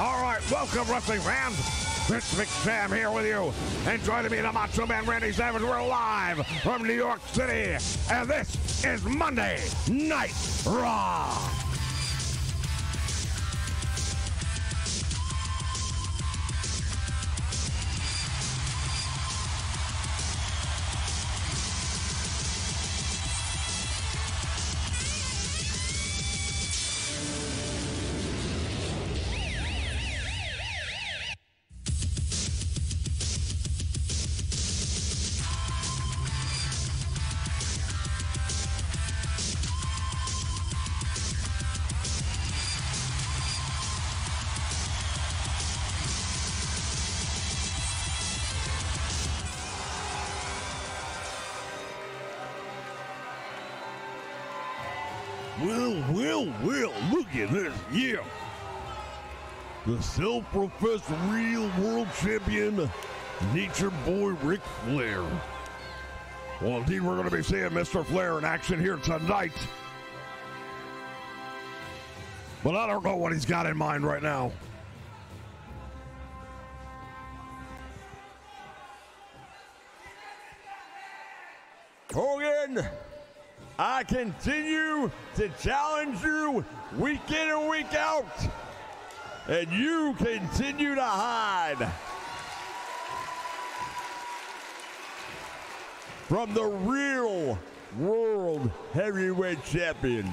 All right, welcome, wrestling fans. Vince McMahon here with you. And joining me, the Macho Man Randy Savage. We're live from New York City. And this is Monday Night Raw. Well, look at this, yeah. The self-professed real world champion, Nature Boy Ric Flair. Well, indeed, we're going to be seeing Mr. Flair in action here tonight. But I don't know what he's got in mind right now. Hogan, I continue to challenge you week in and week out, and you continue to hide from the real world heavyweight champion.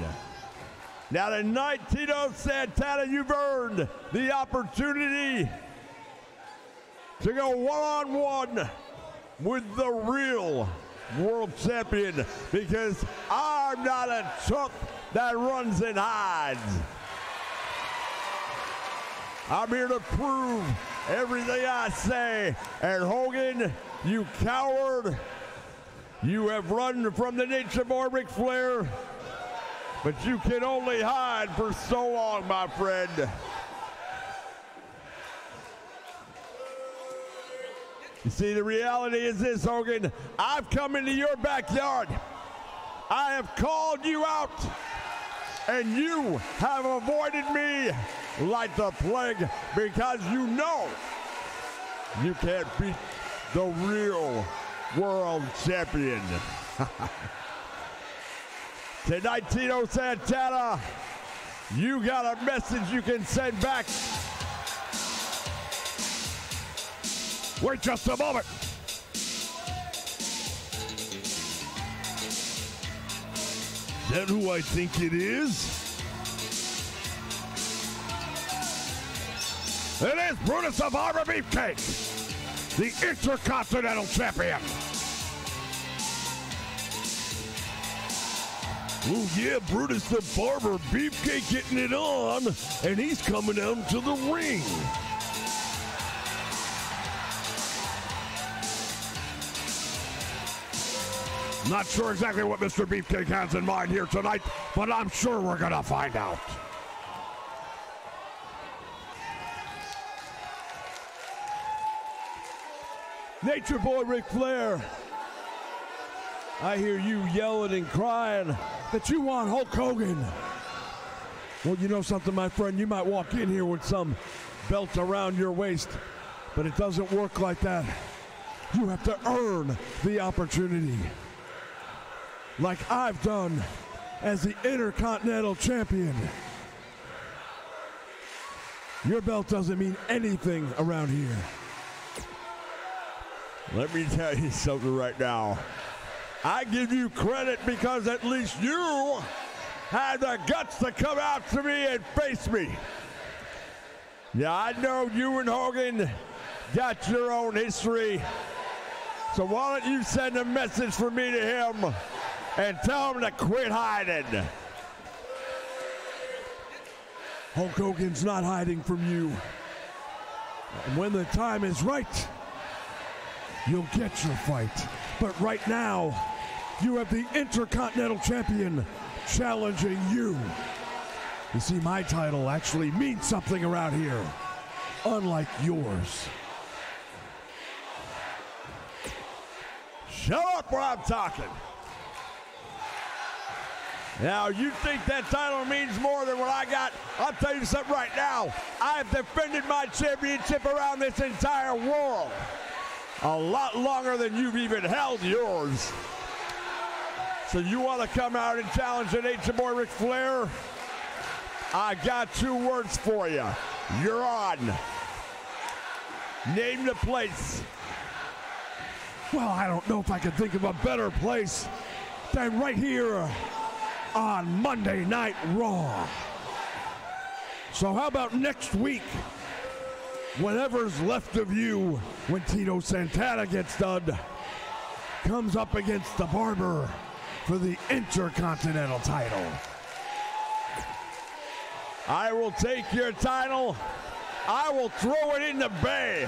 Now tonight, Tito Santana, you've earned the opportunity to go one-on-one with the real world champion, because I'm not a chump that runs and hides. I'm here to prove everything I say. And Hogan, you coward, you have run from the Nature Boy Ric Flair, but you can only hide for so long, my friend. You see, the reality is this, Hogan. I've come into your backyard. I have called you out, and you have avoided me like the plague, because you know you can't beat the real world champion. Tonight, Tito Santana, you got a message you can send back. Wait just a moment. Is that who I think it is? It is Brutus of Beefcake, the Intercontinental Champion. Oh yeah, Brutus the Barber, Beefcake getting it on, and he's coming out into the ring. Not sure exactly what Mr. Beefcake has in mind here tonight, but I'm sure we're going to find out. Nature Boy Ric Flair, I hear you yelling and crying that you want Hulk Hogan. Well, you know something, my friend? You might walk in here with some belt around your waist, but it doesn't work like that. You have to earn the opportunity, like I've done as the Intercontinental Champion. Your belt doesn't mean anything around here. Let me tell you something right now. I give you credit because at least you had the guts to come out to me and face me. Yeah, I know you and Hogan got your own history. So why don't you send a message for me to him and tell him to quit hiding. Hulk Hogan's not hiding from you. And when the time is right, you'll get your fight. But right now, you have the Intercontinental Champion challenging you. You see, my title actually means something around here, unlike yours. Shut up while I'm talking. Now, you think that title means more than what I got? I'll tell you something right now. I've defended my championship around this entire world a lot longer than you've even held yours. So you want to come out and challenge the Nature Boy Ric Flair? I got 2 words for you. You're on. Name the place. Well, I don't know if I could think of a better place than right here on Monday Night Raw. So how about next week, whatever's left of you when Tito Santana gets done, comes up against the Barber for the Intercontinental title. I will take your title. I will throw it in the bay.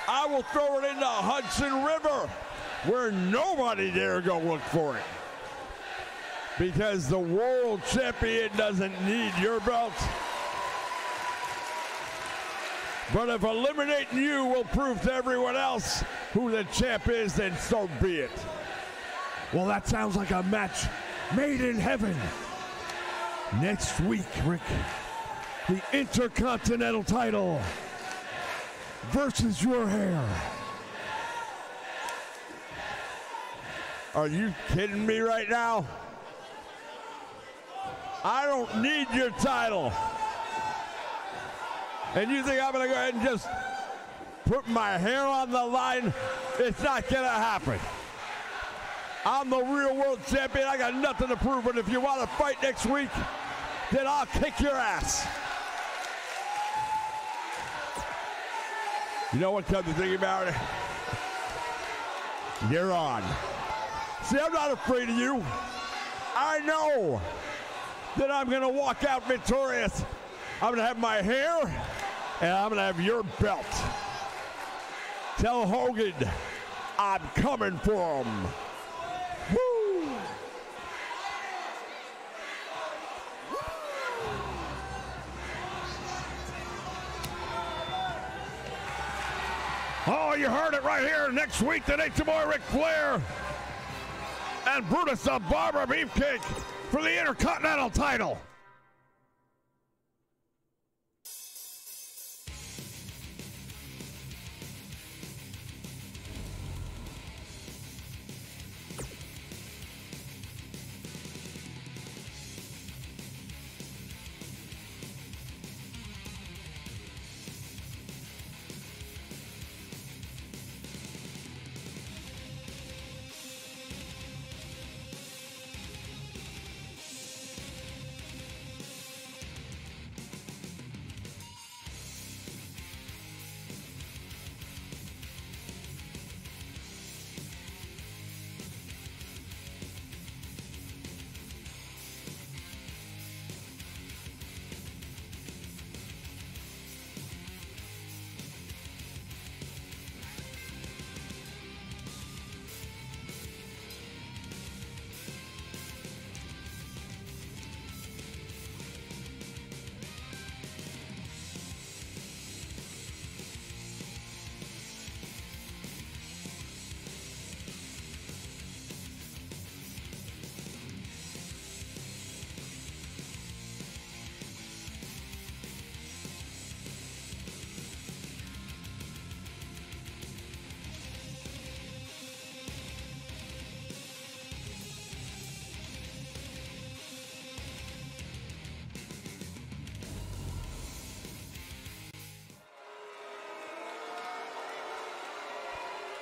I will throw it in the Hudson River where nobody dare go look for it. Because the world champion doesn't need your belt. But if eliminating you will prove to everyone else who the champ is, then so be it. Well, that sounds like a match made in heaven. Next week, Rick, the Intercontinental title versus your hair. Are you kidding me right now? I don't need your title. And you think I'm going to go ahead and just put my hair on the line? It's not going to happen. I'm the real world champion. I got nothing to prove. But if you want to fight next week, then I'll kick your ass. You know what, come to think about it? You're on. See, I'm not afraid of you. I know that I'm going to walk out victorious. I'm going to have my hair, and I'm going to have your belt. Tell Hogan I'm coming for him. Woo! Oh, you heard it right here. Next week, the Nature Boy Ric Flair and Brutus the Barber Beefcake for the Intercontinental title.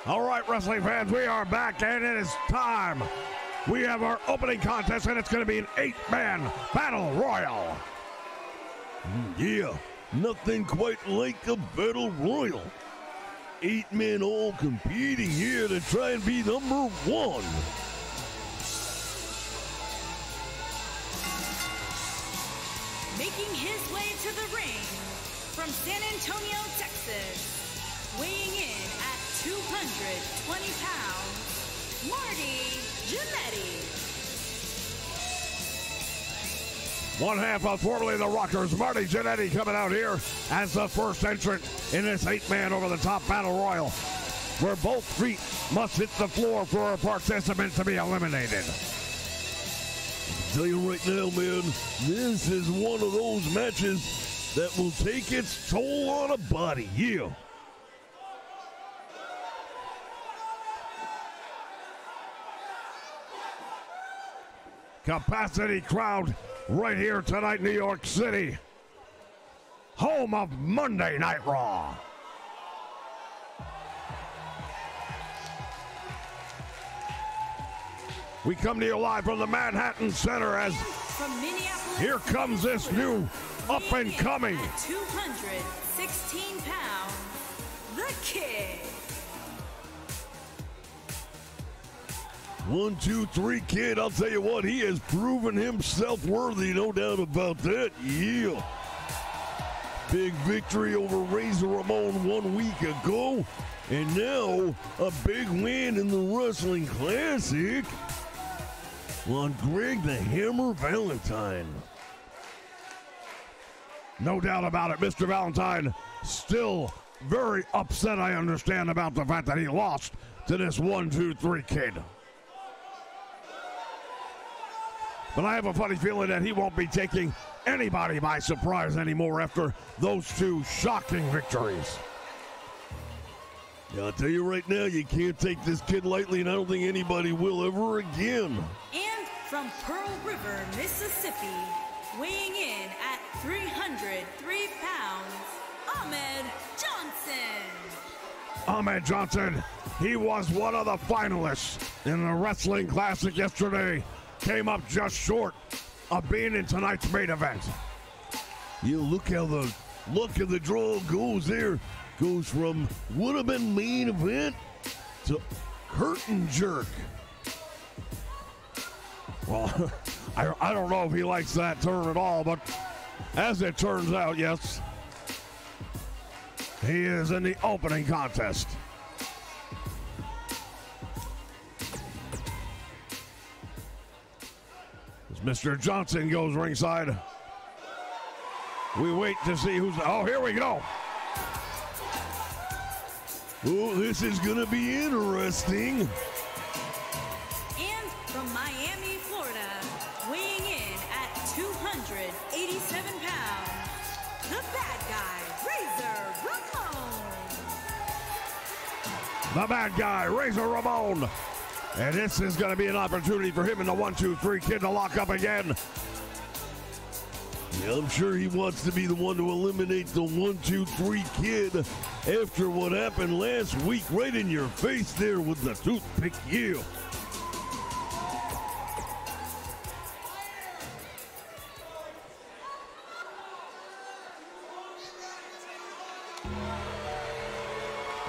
All right, wrestling fans, we are back, and it is time. We have our opening contest, and it's going to be an 8-man battle royal. Yeah, nothing quite like a battle royal. 8 men all competing here to try and be number 1. Making his way to the ring from San Antonio, Texas, weighing in at 220 pounds, Marty Jannetty. One half of formerly the Rockers, Marty Jannetty, coming out here as the first entrant in this 8-man over-the-top battle royal, where both feet must hit the floor for a participant to be eliminated. tell you right now, man, this is one of those matches that will take its toll on a body. Yeah. Capacity crowd right here tonight, New York City. Home of Monday Night Raw. We come to you live from the Manhattan Center as here comes this new up and coming. 216 pounds, the Kid. 1, 2, 3 Kid, I'll tell you what, he has proven himself worthy, no doubt about that. Yeah. Big victory over Razor Ramon 1 week ago, and now a big win in the Wrestling Classic on Greg the Hammer Valentine. No doubt about it, Mr. Valentine still very upset, I understand, about the fact that he lost to this 1, 2, 3 Kid. But I have a funny feeling that he won't be taking anybody by surprise anymore after those two shocking victories. Yeah, I'll tell you right now, you can't take this kid lightly, and I don't think anybody will ever again. And from Pearl River, Mississippi, weighing in at 303 pounds, Ahmed Johnson. Ahmed Johnson, he was one of the finalists in the Wrestling Classic yesterday. Came up just short of being in tonight's main event. You look how the look of the draw goes there. Goes from would have been main event to curtain jerk. Well, I don't know if he likes that turn at all, but as it turns out, yes, he is in the opening contest. As Mr. Johnson goes ringside, we wait to see who's. Oh, here we go. Oh, this is going to be interesting. And from Miami, Florida, weighing in at 287 pounds, the bad guy, Razor Ramon. The bad guy, Razor Ramon. And this is going to be an opportunity for him and the 1, 2, 3 Kid to lock up again. Yeah, I'm sure he wants to be the one to eliminate the 1, 2, 3 Kid after what happened last week right in your face there with the toothpick. Yeah.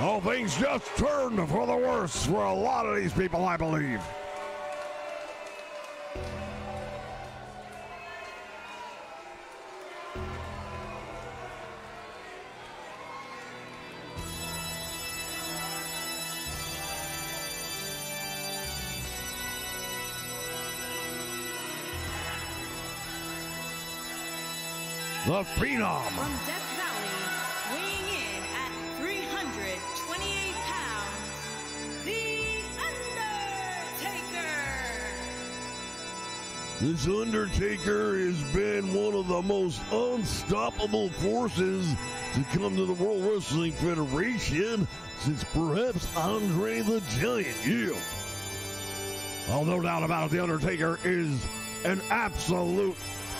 Oh, things just turned for the worse for a lot of these people, I believe. The Phenom. From Death Valley, weighing in at 328 pounds, The Undertaker. This Undertaker has been one of the most unstoppable forces to come to the World Wrestling Federation since perhaps Andre the Giant. Yeah. Oh, no doubt about it, The Undertaker is an absolute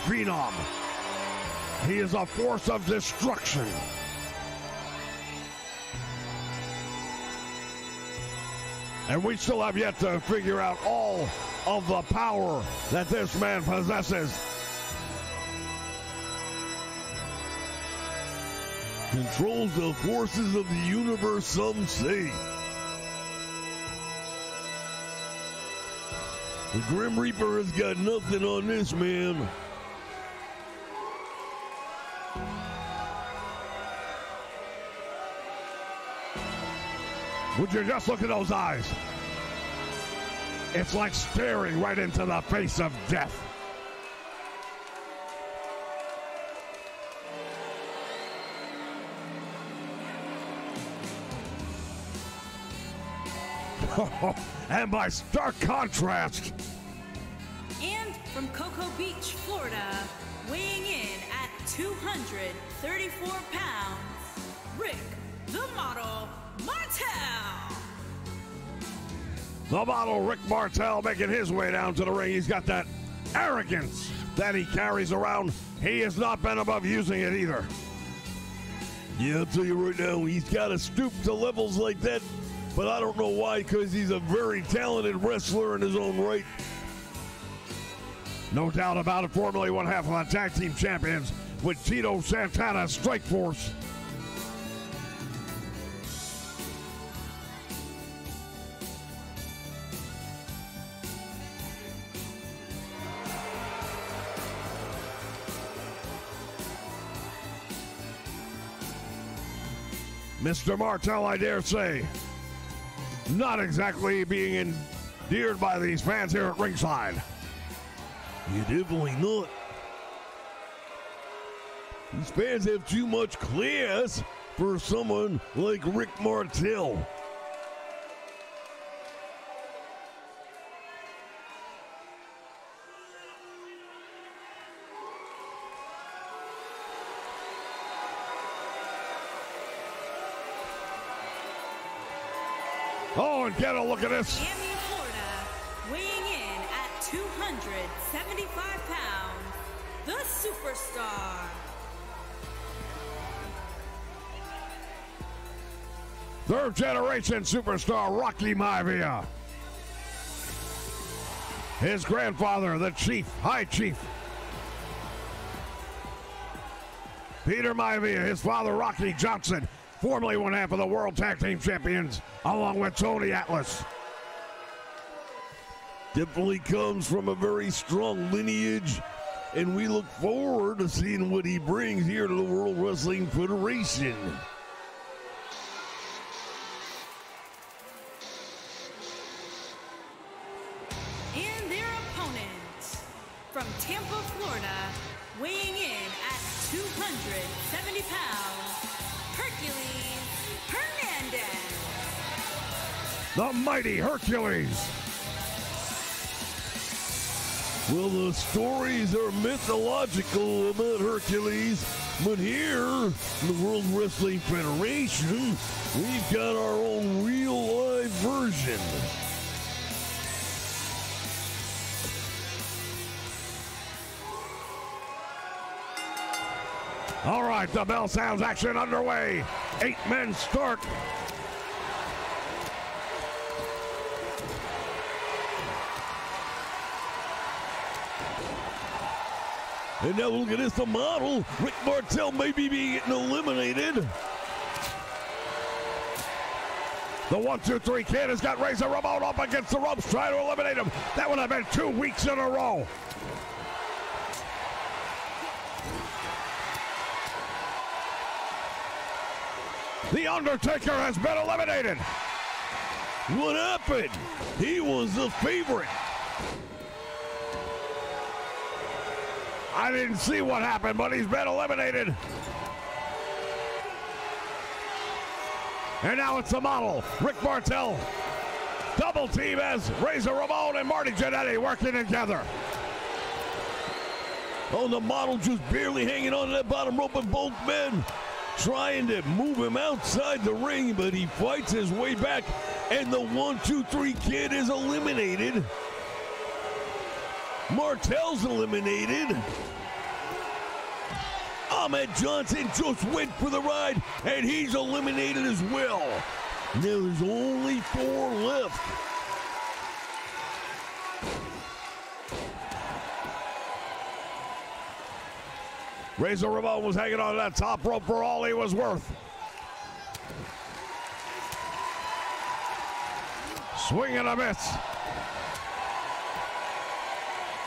phenom. He is a force of destruction. And we still have yet to figure out all of the power that this man possesses. Controls the forces of the universe, some say. The Grim Reaper has got nothing on this man. Would you just look at those eyes? It's like staring right into the face of death. And by stark contrast, And from Cocoa Beach, Florida, weighing in at 234 pounds, Rick the Model Martel. The Model Rick Martel making his way down to the ring. He's got that arrogance that he carries around. He has not been above using it either. Yeah, I'll tell you right now, he's got to stoop to levels like that, but I don't know why, because he's a very talented wrestler in his own right. No doubt about it, formerly one half of the tag team champions with Tito Santana Strike Force. Mr. Martel, I dare say, not exactly being endeared by these fans here at ringside. You definitely not. These fans have too much class for someone like Rick Martel. Oh, and get a look at this. Miami, Florida, weighing in at 275 pounds, the Superstar. Third generation superstar Rocky Maivia. His grandfather, the Chief, High Chief. Peter Maivia, his father Rocky Johnson, formerly one half of the World Tag Team Champions, along with Tony Atlas. Definitely comes from a very strong lineage, and we look forward to seeing what he brings here to the World Wrestling Federation. And their opponent, from Tampa, Florida, weighing in at 270 pounds, Hercules Hernandez. The mighty Hercules. Well, the stories are mythological about Hercules, but here in the World Wrestling Federation, we've got our own real-life version. All right, the bell sounds, action underway. 8 men start. And now look at this, the Model. Rick Martel may be getting eliminated. The 1-2-3 Kid has got Razor Ramon up against the ropes, trying to eliminate him. That would have been 2 weeks in a row. The Undertaker has been eliminated. What happened? He was the favorite. I didn't see what happened, but he's been eliminated. And now it's the Model, Rick Martel. Double team as Razor Ramon and Marty Jannetty working together. Oh, the Model just barely hanging on to that bottom rope, and both men trying to move him outside the ring, but he fights his way back, and the 1-2-3 Kid is eliminated. Martel's eliminated. Ahmed Johnson just went for the ride, and he's eliminated as well. Now there's only 4 left. Razor Ramon was hanging on that top rope for all he was worth. Swing and a miss.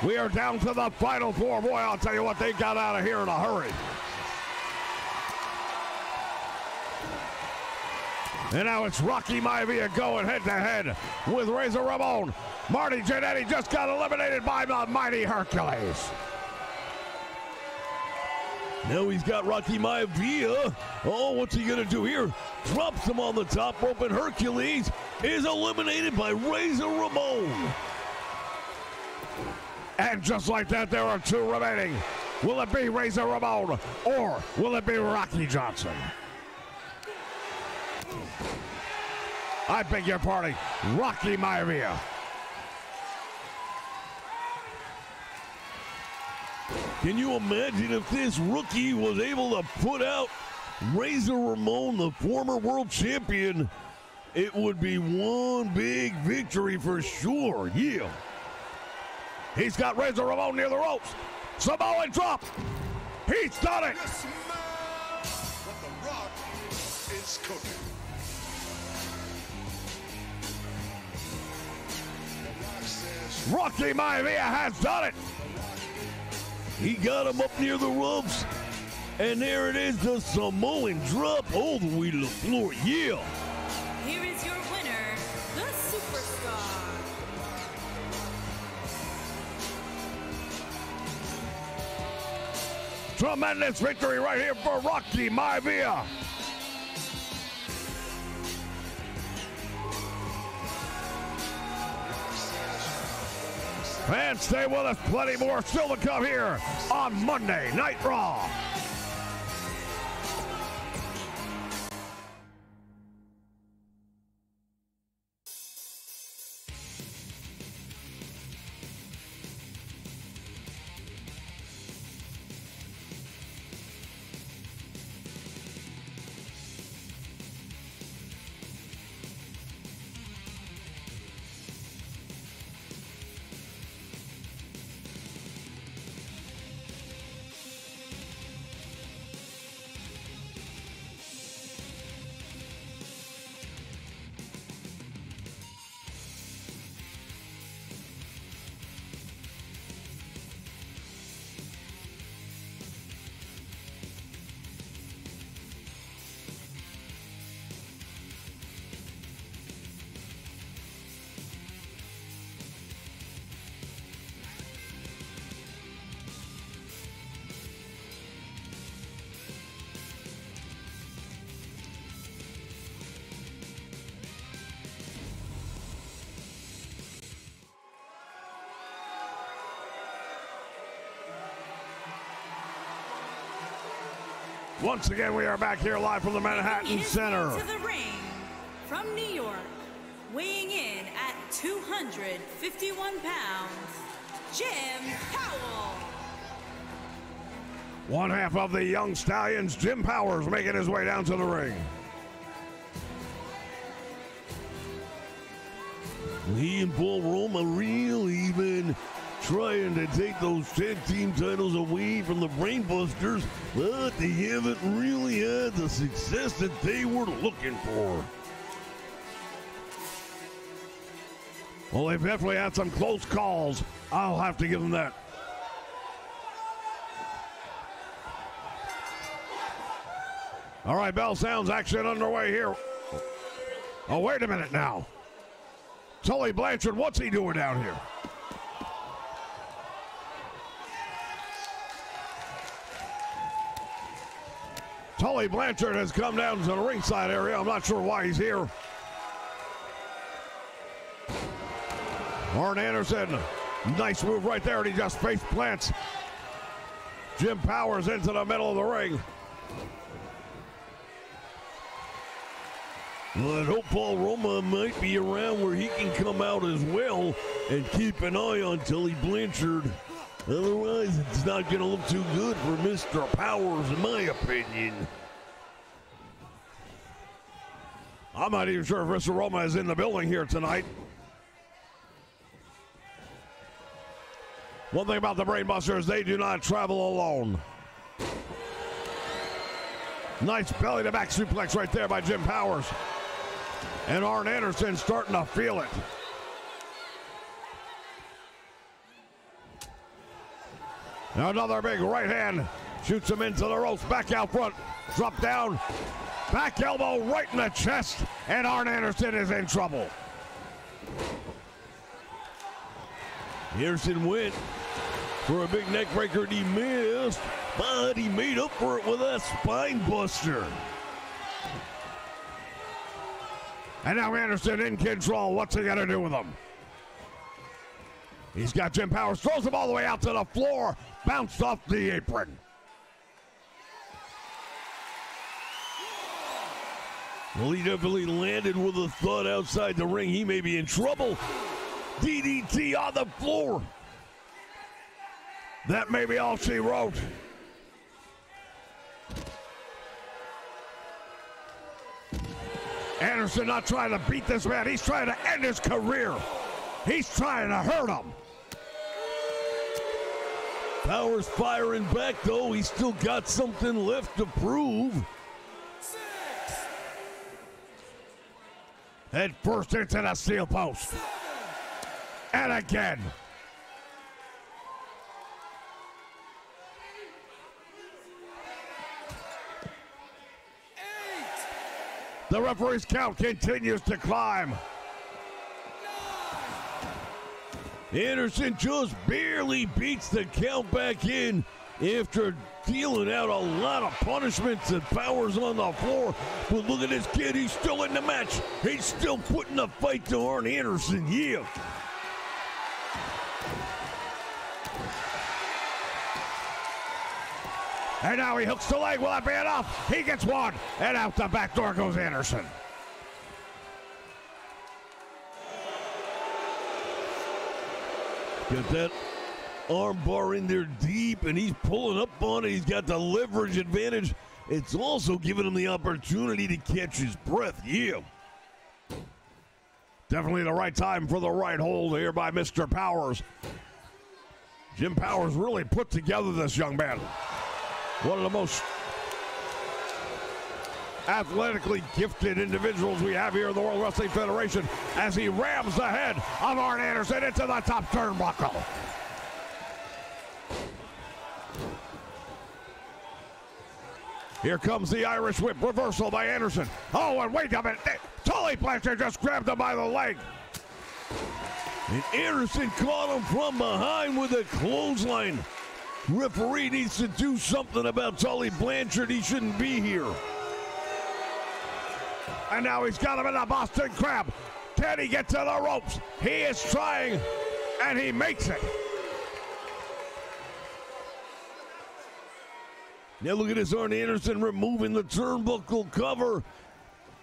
We are down to the final 4. Boy, I'll tell you what, they got out of here in a hurry. And now it's Rocky Maivia going head-to-head with Razor Ramon. Marty Jannetty just got eliminated by the mighty Hercules. Now he's got Rocky Maivia. Oh, what's he going to do here? Drops him on the top rope, and Hercules is eliminated by Razor Ramon. And just like that, there are 2 remaining. Will it be Razor Ramon or will it be Rocky Johnson? I beg your pardon, Rocky Maivia. Can you imagine if this rookie was able to put out Razor Ramon, the former world champion? It would be one big victory for sure. Yeah. He's got Razor Ramon near the ropes. Samoan drop. He's done it. What the Rock is cooking. Rocky Maivia has done it. He got him up near the ropes. And there it is, the Samoan drop all the way to the floor. Yeah. Here is your winner, the Superstar. Tremendous victory right here for Rocky Maivia. And stay with us, plenty more still to come here on Monday Night Raw. Once again, we are back here live from the Manhattan Center. To the ring from New York, weighing in at 251 pounds, Jim Powell. One half of the Young Stallions, Jim Powers, making his way down to the ring. He and Paul Roma really been trying to take those tag team titles away from the Brainbusters, but they haven't really had the success that they were looking for. Well, they've definitely had some close calls. I'll have to give them that. All right, bell sounds, action underway here. Oh, wait a minute now. Tully Blanchard, what's he doing down here? Tully Blanchard has come down to the ringside area. I'm not sure why he's here. Arn Anderson, nice move right there, and he just face plants Jim Powers into the middle of the ring. Well, I hope Paul Roma might be around where he can come out as well and keep an eye on Tully Blanchard. Otherwise, it's not going to look too good for Mr. Powers, in my opinion. I'm not even sure if Mr. Roma is in the building here tonight. One thing about the Brainbusters, they do not travel alone. Nice belly-to-back suplex right there by Jim Powers. And Arn Anderson starting to feel it. Now another big right hand. Shoots him into the ropes. Back out front. Drop down. Back elbow right in the chest. And Arn Anderson is in trouble. Anderson went for a big neck breaker and he missed, but he made up for it with a spine buster. And now Anderson in control. What's he going to do with him? He's got Jim Powers, throws him all the way out to the floor, bounced off the apron. Well, he definitely landed with a thought outside the ring. He may be in trouble. DDT on the floor. That may be all she wrote. Anderson not trying to beat this man. He's trying to end his career. He's trying to hurt him. Powers firing back, though. He's still got something left to prove. Head first into the steel post. And again. The referee's count continues to climb. Anderson just barely beats the count back in after dealing out a lot of punishments and Powers on the floor. But look at this kid, he's still in the match. He's still putting the fight to Arn Anderson, yeah. And now he hooks the leg. Will that be enough? He gets one. And out the back door goes Anderson. Got that arm bar in there deep, and he's pulling up on it. He's got the leverage advantage. It's also giving him the opportunity to catch his breath. Yeah. Definitely the right time for the right hold here by Mr. Powers. Jim Powers really put together this young man. One of the most athletically gifted individuals we have here in the World Wrestling Federation as he rams the head of Arn Anderson into the top turnbuckle. Here comes the Irish whip reversal by Anderson. Oh, and wait a minute. Tully Blanchard just grabbed him by the leg. And Anderson caught him from behind with a clothesline. Referee needs to do something about Tully Blanchard. He shouldn't be here. And now he's got him in the Boston Crab. Can he get to the ropes? He is trying, and he makes it. Now look at this, Arn Anderson removing the turnbuckle cover,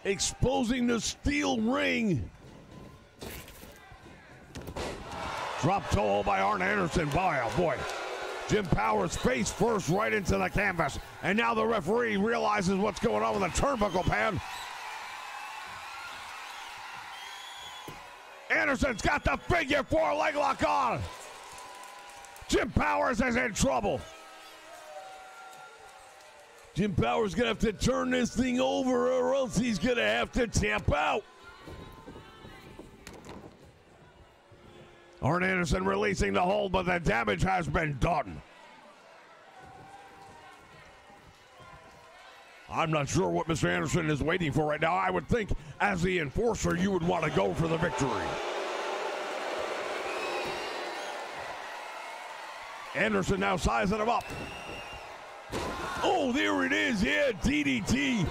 exposing the steel ring. Drop toe by Arn Anderson. Boy, oh boy. Jim Powers face first right into the canvas. And now the referee realizes what's going on with the turnbuckle pan. Anderson's got the figure four leg lock on. Jim Powers is in trouble. Jim Powers gonna have to turn this thing over or else he's gonna have to tap out. Arn Anderson releasing the hold, but the damage has been done. I'm not sure what Mr. Anderson is waiting for right now. I would think, as the enforcer, you would want to go for the victory. Anderson now sizing him up. Oh, there it is. Yeah, DDT.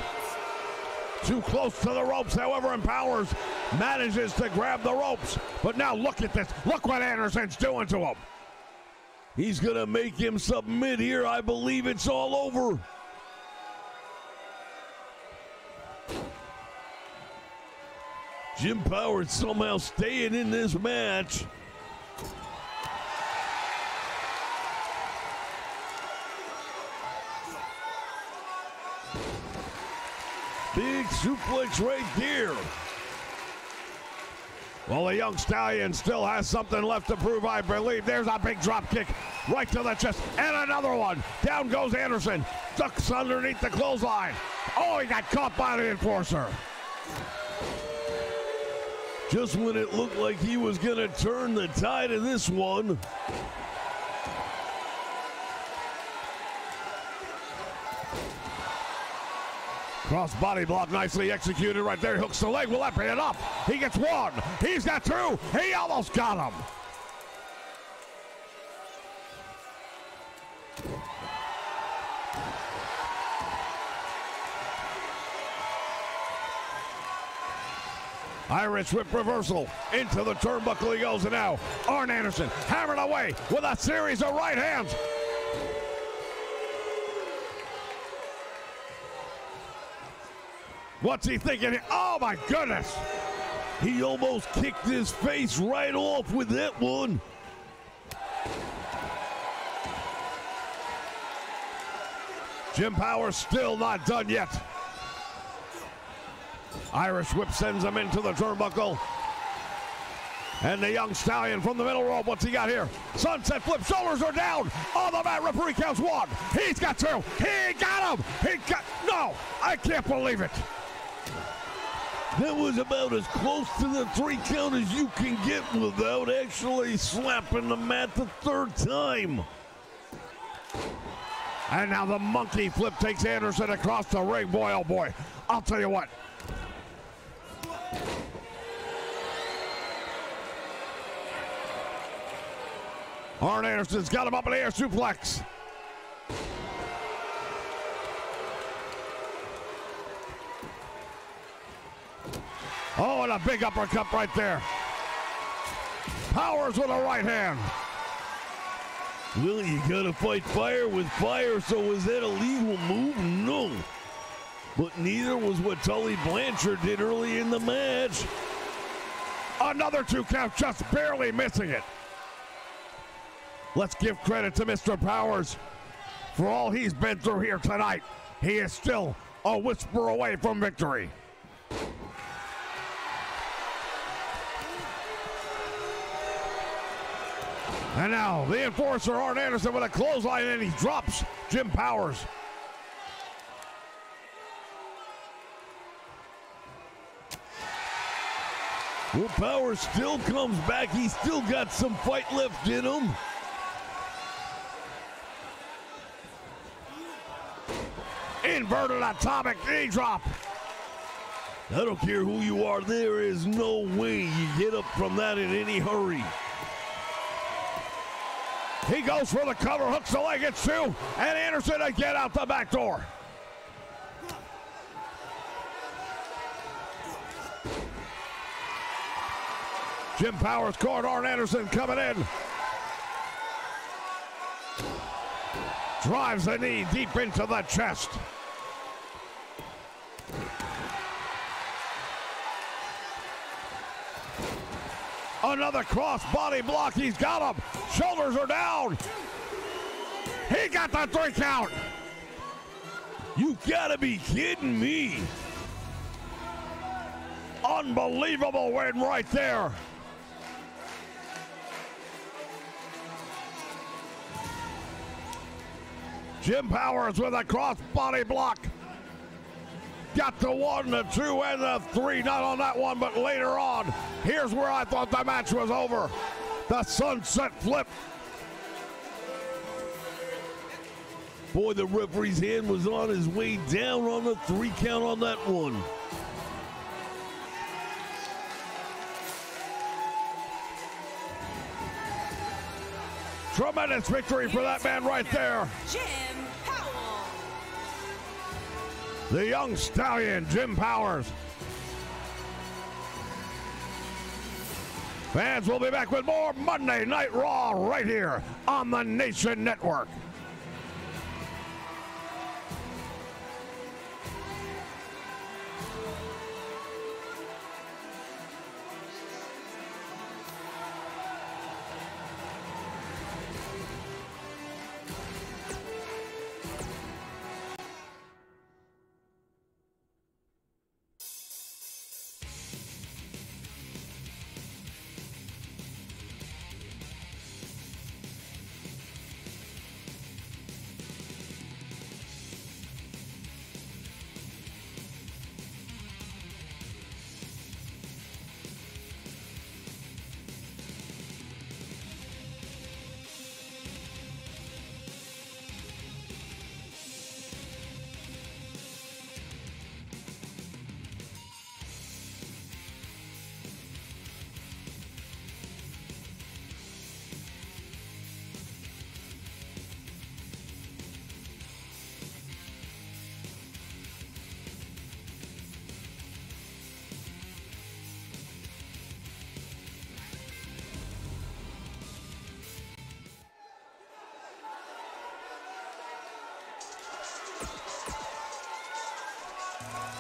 Too close to the ropes, however, and Powers manages to grab the ropes. But now look at this. Look what Anderson's doing to him. He's going to make him submit here. I believe it's all over. Jim Powers somehow staying in this match. Big suplex right there. Well, the young stallion still has something left to prove, I believe. There's a big drop kick right to the chest. And another one. Down goes Anderson. Ducks underneath the clothesline. Oh, he got caught by the enforcer. Just when it looked like he was going to turn the tide of this one. Cross body block nicely executed right there. Hooks the leg. Will that be enough? He gets one. He's got two. He almost got him. Irish whip reversal into the turnbuckle he goes, and now Arn Anderson hammering away with a series of right hands. What's he thinking? Oh my goodness! He almost kicked his face right off with that one. Jim Powers still not done yet. Irish whip sends him into the turnbuckle. And the young stallion from the middle rope, what's he got here? Sunset flip, shoulders are down. On the mat, referee counts one. He's got two. He got him. No, I can't believe it. That was about as close to the 3 count as you can get without actually slapping the mat the third time. And now the monkey flip takes Anderson across the ring. Boy, oh boy. I'll tell you what. Arn Anderson's got him up in the air suplex. Oh, and a big uppercut right there. Powers with a right hand. Well, you gotta fight fire with fire, so was that a legal move? No. But neither was what Tully Blanchard did early in the match. Another 2 count, just barely missing it. Let's give credit to Mr. Powers for all he's been through here tonight. He is still a whisper away from victory. And now the enforcer, Arn Anderson, with a clothesline, and he drops Jim Powers. Well, Powers still comes back. He's still got some fight left in him. Inverted atomic knee drop. I don't care who you are. There is no way you get up from that in any hurry. He goes for the cover, hooks the leg, it's 2, and Anderson again out the back door. Jim Powers caught Arn Anderson coming in. Drives the knee deep into the chest. Another cross body block. He's got him. Shoulders are down. He got the 3 count. You gotta be kidding me. Unbelievable win right there. Jim Powers with a cross body block. Got the 1, the 2, and the 3. Not on that one, but later on. Here's where I thought the match was over. The sunset flip. Boy, the referee's hand was on his way down on the 3 count on that one. Tremendous victory for that man right there. Jim Powell. The young stallion, Jim Powers. Fans will be back with more Monday Night Raw right here on the Nation Network.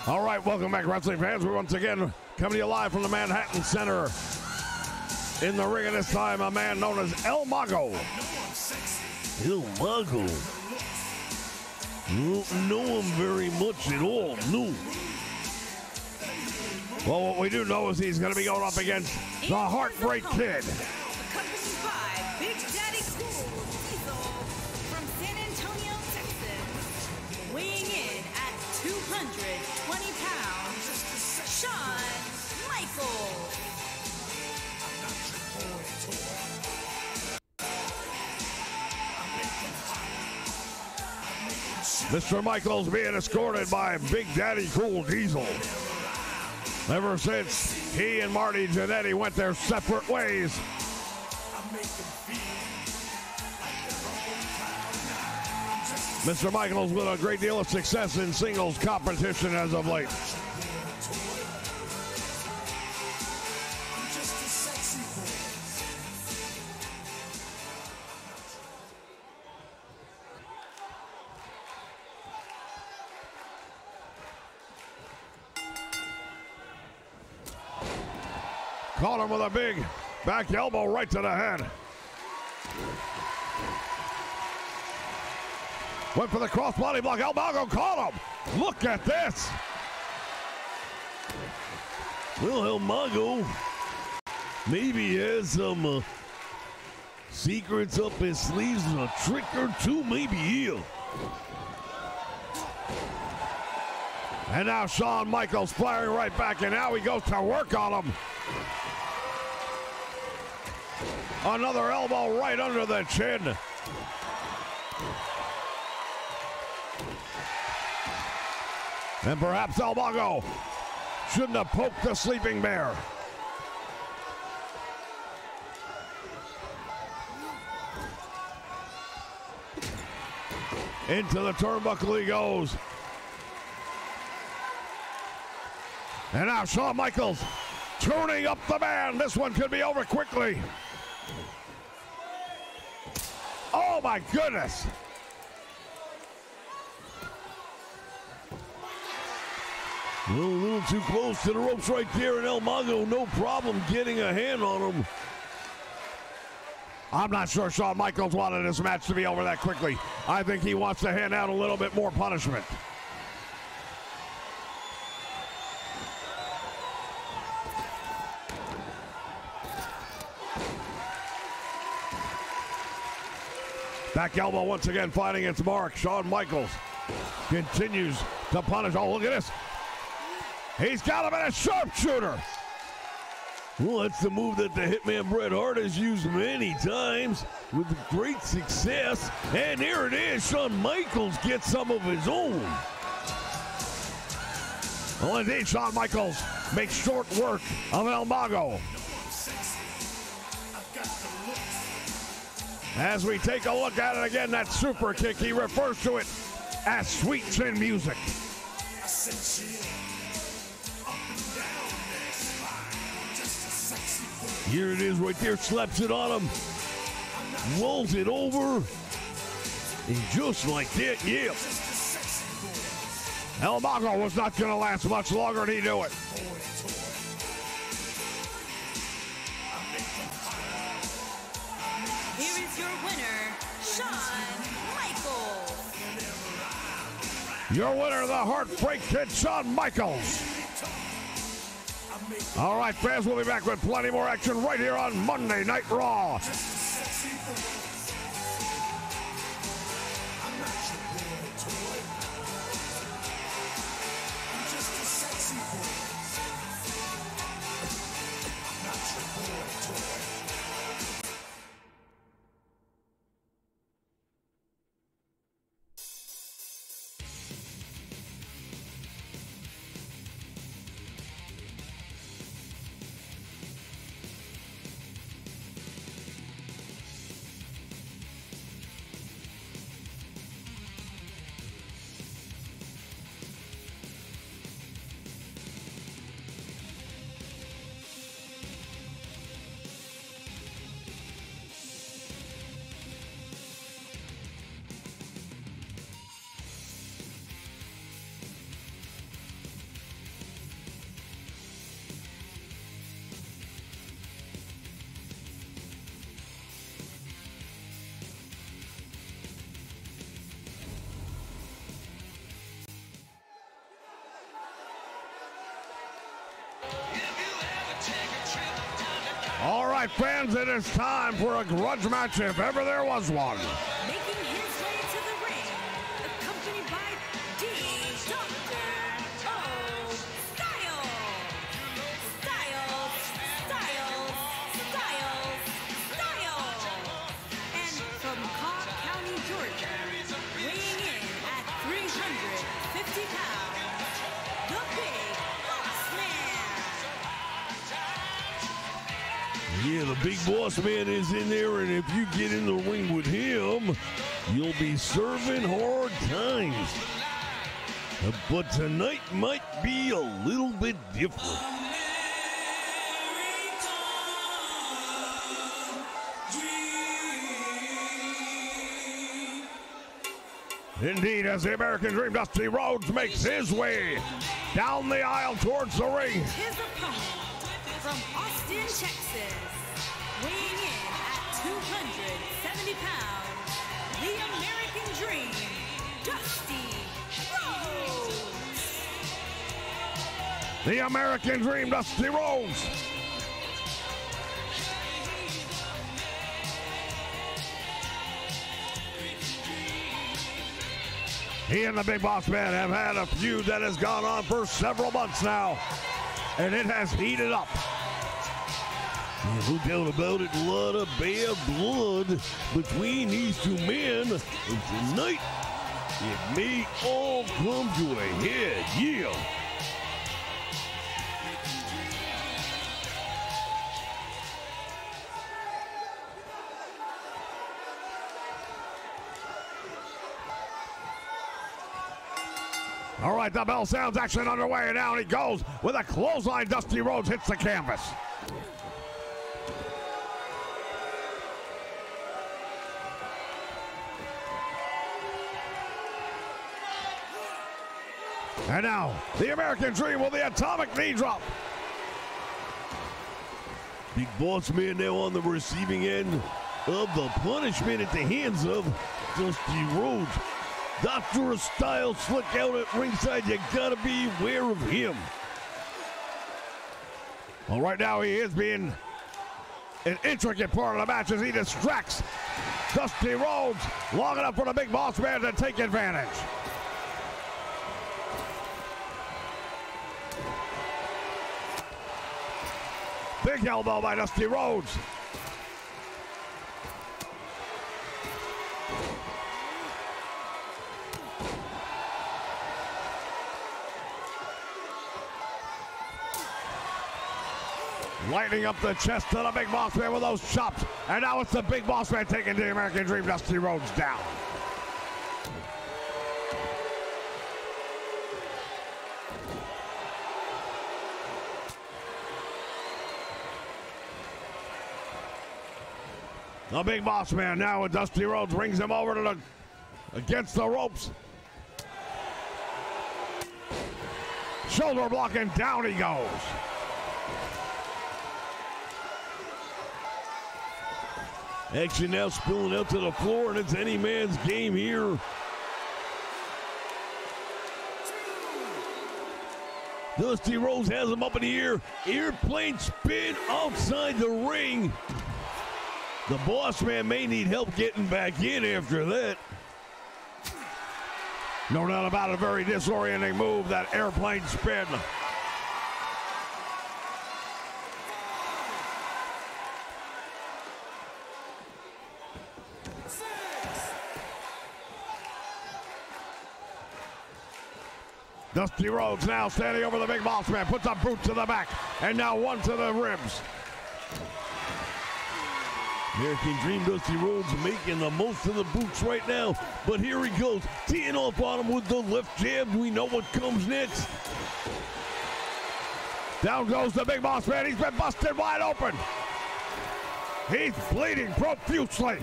All right, welcome back, wrestling fans. We're once again coming to you live from the Manhattan Center. In the ring at this time, a man known as El Mago. El Mago. Don't know him very much at all, no. Well, what we do know is he's going to be going up against the Heartbreak Kid. Accompanied by Big Daddy Cool Diesel from San Antonio, Texas. Weighing in at 220 pounds, Shawn Michaels. Mr. Michaels being escorted by Big Daddy Cool Diesel. Ever since he and Marty Jannetty went their separate ways, Mr. Michaels with a great deal of success in singles competition as of late. Caught him with a big back elbow right to the head. Went for the crossbody block. El Mago caught him. Look at this. Well, El Mago maybe has some secrets up his sleeves and a trick or two maybe here. And now Shawn Michaels firing right back, and now he goes to work on him. Another elbow right under the chin. And perhaps El Mago shouldn't have poked the sleeping bear. Into the turnbuckle he goes. And now Shawn Michaels tuning up the band. This one could be over quickly. Oh my goodness. Well, a little too close to the ropes right there, and El Mago no problem getting a hand on him. I'm not sure Shawn Michaels wanted this match to be over that quickly. I think he wants to hand out a little bit more punishment. Back elbow once again finding its mark. Shawn Michaels continues to punish. Oh, look at this. He's got him in a sharpshooter. Well, that's the move that the Hitman Bret Hart has used many times with great success. And there it is. Shawn Michaels gets some of his own. Well, indeed, Shawn Michaels makes short work of El Mago. As we take a look at it again, that super kick, he refers to it as sweet chin music. Here it is right there, slaps it on him, rolls it over, and just like that, yeah. El Mago was not going to last much longer, and he knew it. Here is your winner, Shawn Michaels. Your winner, the Heartbreak Kid, Shawn Michaels. All right, fans, we'll be back with plenty more action right here on Monday Night Raw. right, fans, it is time for a grudge match if ever there was one. Making his way to the ring, accompanied by Styles. And from Cobb County, Georgia, weighing in at 350 pounds, the Big Boss Man. Yeah, the Big Boss Man is in there, and if you get in the ring with him, you'll be serving hard times. But tonight might be a little bit different. Indeed, as the American Dream Dusty Rhodes makes his way down the aisle towards the ring. His opponent from Austin, Texas, weighing in at 270 pounds, the American Dream, Dusty Rhodes. The American Dream Dusty Rhodes. He and the Big Boss Man have had a feud that has gone on for several months now, and it has heated up. Yeah, no doubt about it, a lot of bad blood between these two men, and tonight it may all come to a head. Yeah. All right, the bell sounds action underway, and down he goes with a clothesline. Dusty Rhodes hits the canvas. And now, the American Dream with the atomic knee drop. Big Boss Man now on the receiving end of the punishment at the hands of Dusty Rhodes. Dr. Styles slick out at ringside. You gotta be aware of him. Well, right now he is being an intricate part of the match as he distracts Dusty Rhodes long enough for the Big Boss Man to take advantage. Big elbow by Dusty Rhodes. Lighting up the chest to the Big Boss Man with those chops. And now it's the Big Boss Man taking the American Dream Dusty Rhodes down. The Big Boss Man now with Dusty Rhodes brings him over to the against the ropes. Shoulder block and down he goes. Action now spilling out to the floor, and it's any man's game here. Dusty Rhodes has him up in the air. Airplane spin outside the ring. The Boss Man may need help getting back in after that. No doubt about it, a very disorienting move, that airplane spin. Dusty Rhodes now standing over the Big Boss Man, puts a boot to the back, and now one to the ribs. American Dream Dusty Rhodes making the most of the boots right now, but here he goes, teeing off on him with the left jab. We know what comes next. Down goes the Big Boss Man. He's been busted wide open. He's bleeding profusely.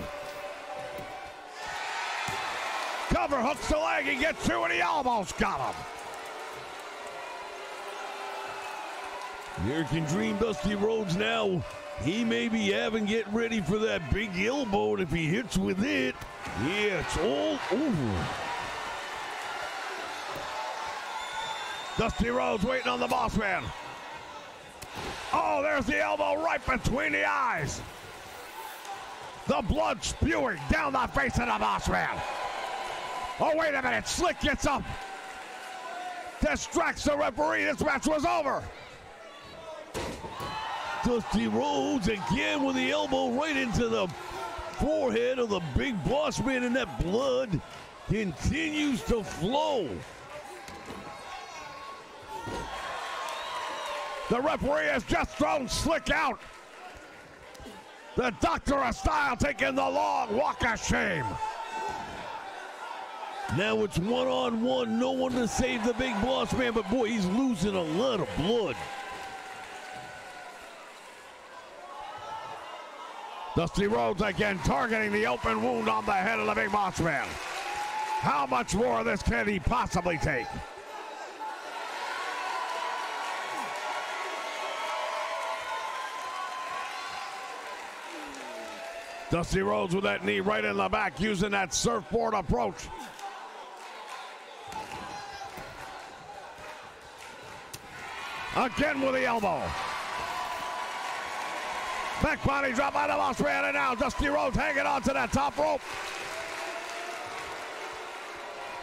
Cover hooks the leg. He gets through, and he almost got him. American Dream Dusty Rhodes now, he may be having get ready for that big elbow, and if he hits with it, yeah, it's all over. Dusty Rhodes waiting on the Boss Man. Oh, there's the elbow right between the eyes. The blood spewing down the face of the Boss Man. Oh, wait a minute. Slick gets up. Distracts the referee. This match was over. Dusty Rhodes again with the elbow right into the forehead of the Big Boss Man, and that blood continues to flow. The referee has just thrown Slick out. The Doctor of Style taking the long walk of shame. Now it's one-on-one, no one to save the Big Boss Man, but boy, he's losing a lot of blood. Dusty Rhodes again targeting the open wound on the head of the Big Boss Man. How much more of this can he possibly take? Dusty Rhodes with that knee right in the back, using that surfboard approach. Again with the elbow. Back body drop by the Boss Man, and now Dusty Rhodes hanging on to that top rope.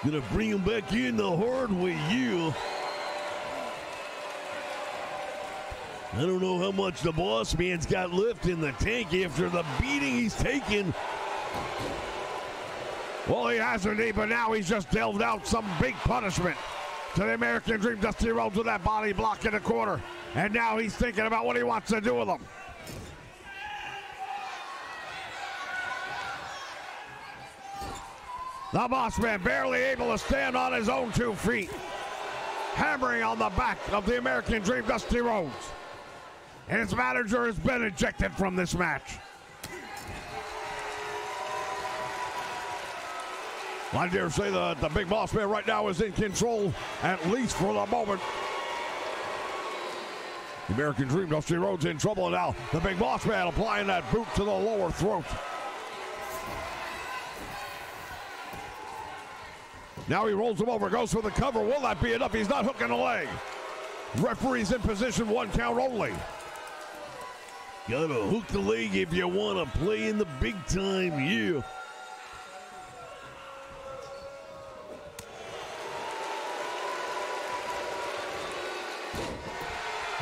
Gonna bring him back in the hard way, yeah. I don't know how much the Boss Man's got left in the tank after the beating he's taken. Well, he has indeed, but now he's just delved out some big punishment to the American Dream. Dusty Rhodes with that body block in the corner. And now he's thinking about what he wants to do with him. The Boss Man barely able to stand on his own 2 feet. Hammering on the back of the American Dream, Dusty Rhodes. And his manager has been ejected from this match. I dare say that the Big Boss Man right now is in control, at least for the moment. The American Dream, Dusty Rhodes in trouble now. The Big Boss Man applying that boot to the lower throat. Now he rolls him over, goes for the cover. Will that be enough? He's not hooking the leg. Referee's in position, 1 count only. Gotta hook the leg if you want to play in the big time, yeah.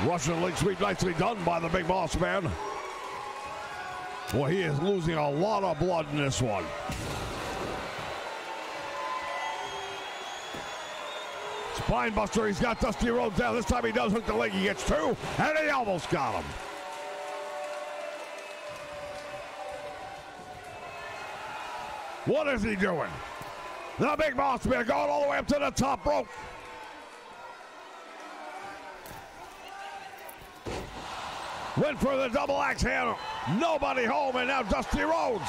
Russian leg sweep, nicely done by the Big Boss Man. Boy, he is losing a lot of blood in this one. Spine buster, he's got Dusty Rhodes down. This time he does hook the leg, he gets 2, and he almost got him. What is he doing? The Big Boss Man going all the way up to the top rope. Went for the double axe handle. Nobody home, and now Dusty Rhodes.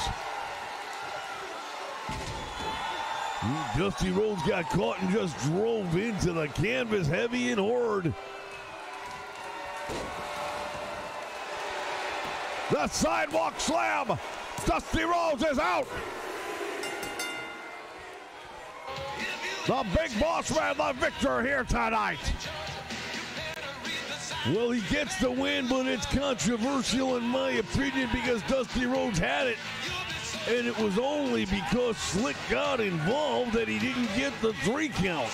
Dusty Rhodes got caught and just drove into the canvas heavy and hard. The sidewalk slam. Dusty Rhodes is out. The Big Boss Man, the victor here tonight. Well, he gets the win, but it's controversial in my opinion because Dusty Rhodes had it. And it was only because Slick got involved that he didn't get the 3 count.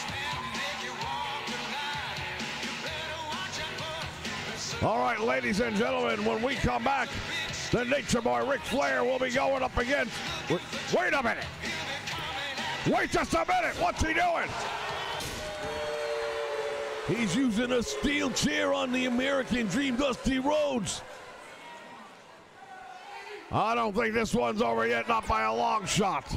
All right, ladies and gentlemen, when we come back, the Nature Boy Ric Flair will be going up against... Wait a minute. Wait just a minute. What's he doing? He's using a steel chair on the American Dream, Dusty Rhodes. I don't think this one's over yet, not by a long shot.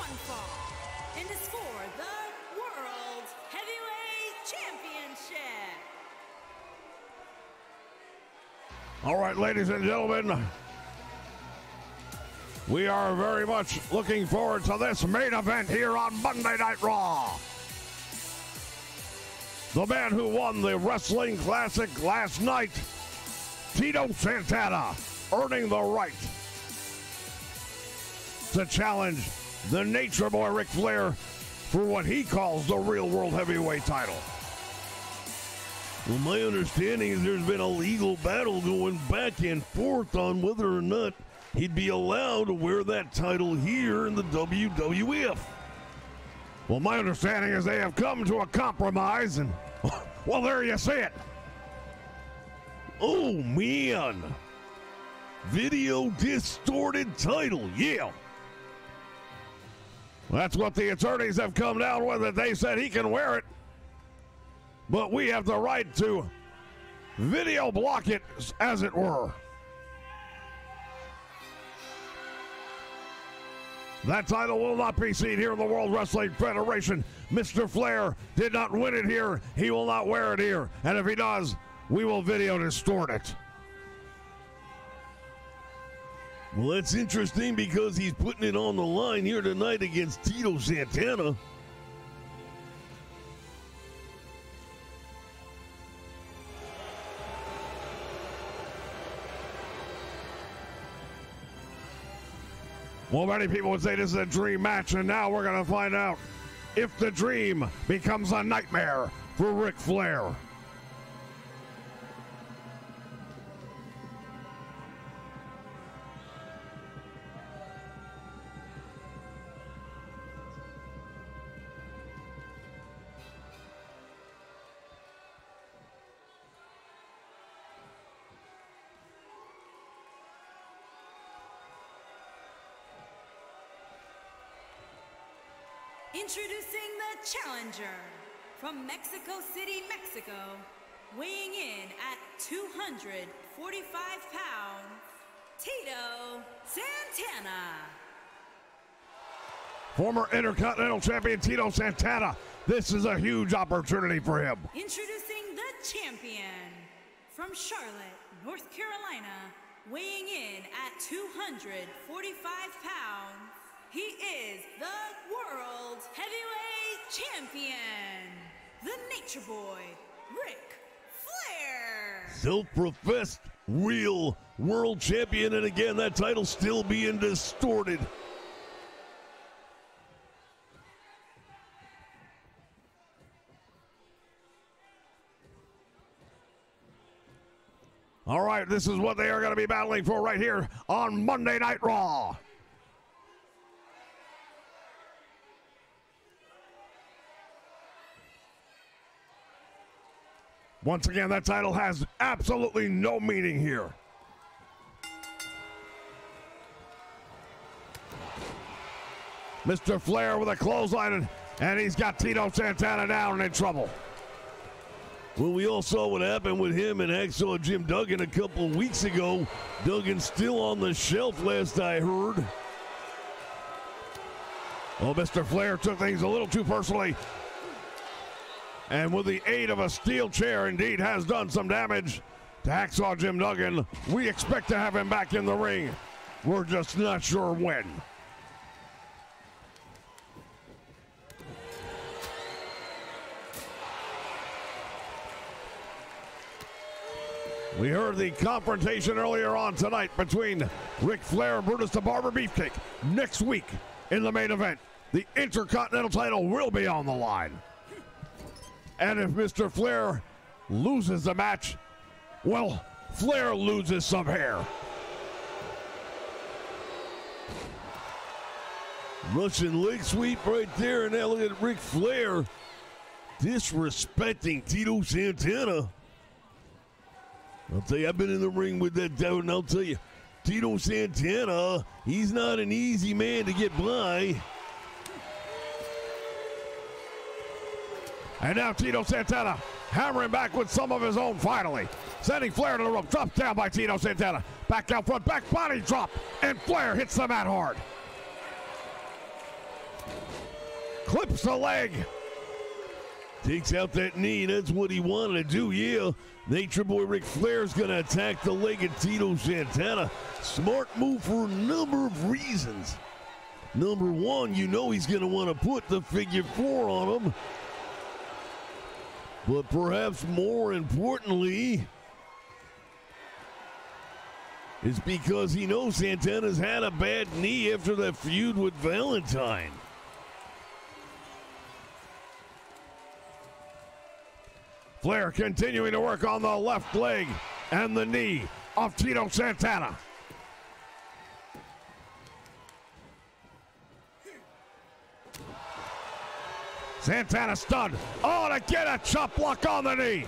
one fall, and is for the World Heavyweight Championship. All right, ladies and gentlemen, we are very much looking forward to this main event here on Monday Night Raw. The man who won the Wrestling Classic last night, Tito Santana, earning the right to challenge the Nature Boy Ric Flair for what he calls the real World Heavyweight title. Well, my understanding is there's been a legal battle going back and forth on whether or not he'd be allowed to wear that title here in the WWF. Well, my understanding is they have come to a compromise, and, well, there you see it. Oh, man. Video distorted title, yeah. That's what the attorneys have come down with, it. They said he can wear it, but we have the right to video block it, as it were. That title will not be seen here in the World Wrestling Federation. Mr. Flair did not win it here. He will not wear it here. And if he does, we will video distort it. Well, that's interesting because he's putting it on the line here tonight against Tito Santana. Well, many people would say this is a dream match, and now we're going to find out if the dream becomes a nightmare for Ric Flair. Introducing the challenger from Mexico City, Mexico, weighing in at 245 pounds, Tito Santana. Former Intercontinental Champion Tito Santana. This is a huge opportunity for him. Introducing the champion from Charlotte, North Carolina, weighing in at 245 pounds, he is the World Heavyweight Champion, the Nature Boy, Ric Flair. Self-professed real world champion, and again, that title still being distorted. All right, this is what they are going to be battling for right here on Monday Night Raw. Once again, that title has absolutely no meaning here. Mr. Flair with a clothesline, and he's got Tito Santana down and in trouble. Well, we all saw what happened with him and Hacksaw Jim Duggan a couple weeks ago. Duggan still on the shelf, last I heard. Well, Mr. Flair took things a little too personally, and with the aid of a steel chair, indeed has done some damage to Hacksaw Jim Duggan. We expect to have him back in the ring. We're just not sure when. We heard the confrontation earlier on tonight between Ric Flair and Brutus the Barber Beefcake. Next week in the main event, the Intercontinental title will be on the line. And if Mr. Flair loses the match, well, Flair loses some hair. Russian leg sweep right there, and now look at Ric Flair disrespecting Tito Santana. I'll tell you, I've been in the ring with that doubt, and I'll tell you, Tito Santana, he's not an easy man to get by. And now Tito Santana hammering back with some of his own finally. Sending Flair to the rope. Dropped down by Tito Santana. Back out front. Back body drop. And Flair hits the mat hard. Clips the leg. Takes out that knee. That's what he wanted to do, yeah. Nature Boy Ric Flair's going to attack the leg of Tito Santana. Smart move for a number of reasons. Number one, you know he's going to want to put the figure 4 on him. But perhaps more importantly, it's because he knows Santana's had a bad knee after that feud with Valentine. Flair continuing to work on the left leg and the knee of Tito Santana. Santana stunned. Oh, to get a chop block on the knee.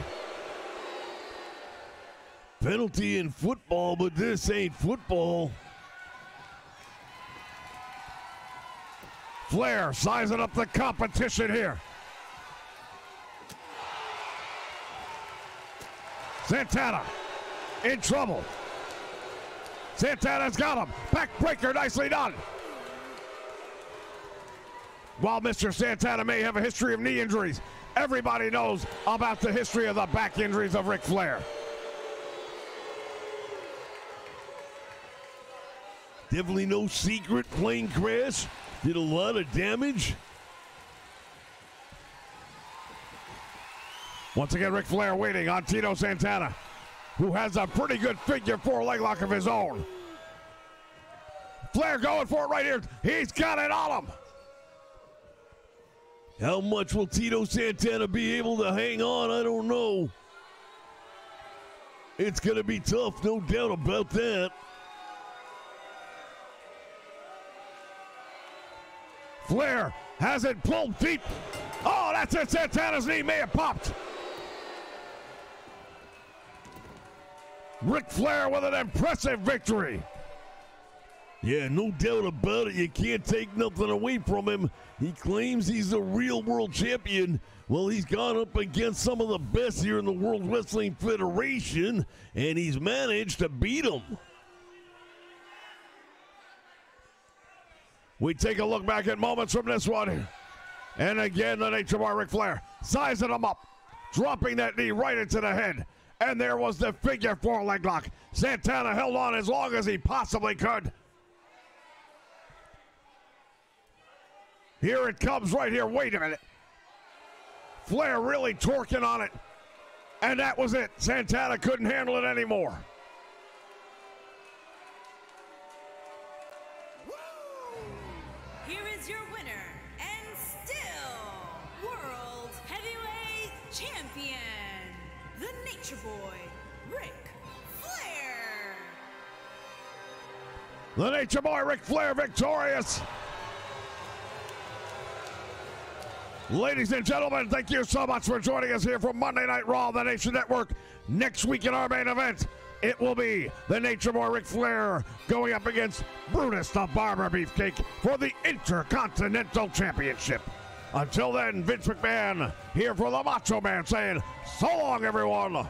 Penalty in football, but this ain't football. Flair sizing up the competition here. Santana in trouble. Santana's got him. Backbreaker, nicely done. While Mr. Santana may have a history of knee injuries, everybody knows about the history of the back injuries of Ric Flair. Definitely no secret. Plane crash. Did a lot of damage. Once again, Ric Flair waiting on Tito Santana, who has a pretty good figure 4 leg lock of his own. Flair going for it right here. He's got it on him. How much will Tito Santana be able to hang on? I don't know. It's going to be tough, no doubt about that. Flair has it pulled deep. Oh, that's it. Santana's knee may have popped. Ric Flair with an impressive victory. Yeah, no doubt about it. You can't take nothing away from him. He claims he's the real world champion. Well, he's gone up against some of the best here in the World Wrestling Federation, and he's managed to beat them. We take a look back at moments from this one. And again, the Nature Boy Ric Flair sizing him up, dropping that knee right into the head. And there was the figure 4 leg lock. Santana held on as long as he possibly could. Here it comes right here. Wait a minute. Flair really torquing on it. And that was it. Santana couldn't handle it anymore. Here is your winner, and still World Heavyweight Champion, the Nature Boy, Ric Flair. The Nature Boy Ric Flair victorious. Ladies and gentlemen, thank you so much for joining us here from Monday Night Raw on the Nation Network. Next week in our main event, it will be the Nature Boy Ric Flair going up against Brutus the Barber Beefcake for the Intercontinental Championship. Until then, Vince McMahon here for the Macho Man saying, so long, everyone.